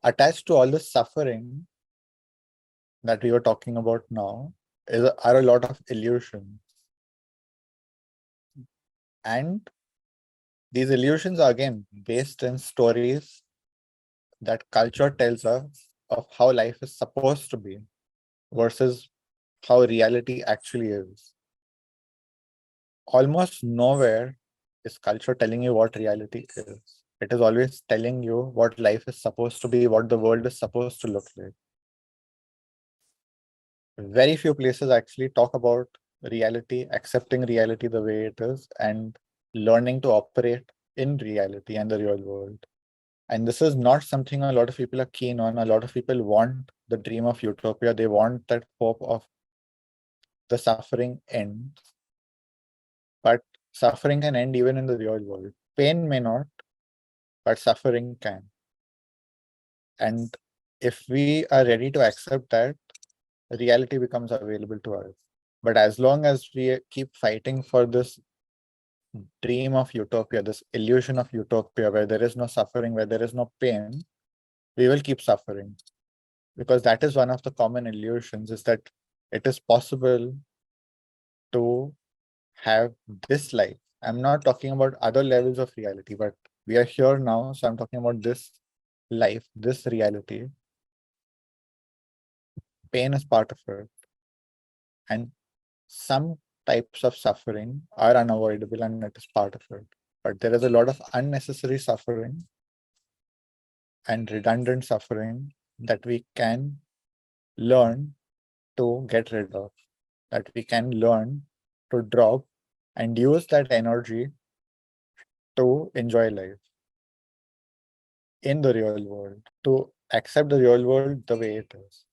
attached to all the suffering that we were talking about now are a lot of illusions. And these illusions are again based in stories that culture tells us of how life is supposed to be versus how reality actually is. Almost nowhere is culture telling you what reality is. It is always telling you what life is supposed to be, what the world is supposed to look like. Very few places actually talk about reality, accepting reality the way it is, and learning to operate in reality and the real world. And this is not something a lot of people are keen on. A lot of people want the dream of utopia. They want that hope of the suffering end. But suffering can end even in the real world. Pain may not, but suffering can. And if we are ready to accept that, reality becomes available to us. But as long as we keep fighting for this dream of utopia, this illusion of utopia, where there is no suffering, where there is no pain, we will keep suffering. Because that is one of the common illusions, is that it is possible to have this life. I'm not talking about other levels of reality, but we are here now, so I'm talking about this life, this reality. Pain is part of it. And some types of suffering are unavoidable and it is part of it. But there is a lot of unnecessary suffering and redundant suffering that we can learn to get rid of, that we can learn to drop and use that energy to enjoy life in the real world, to accept the real world the way it is.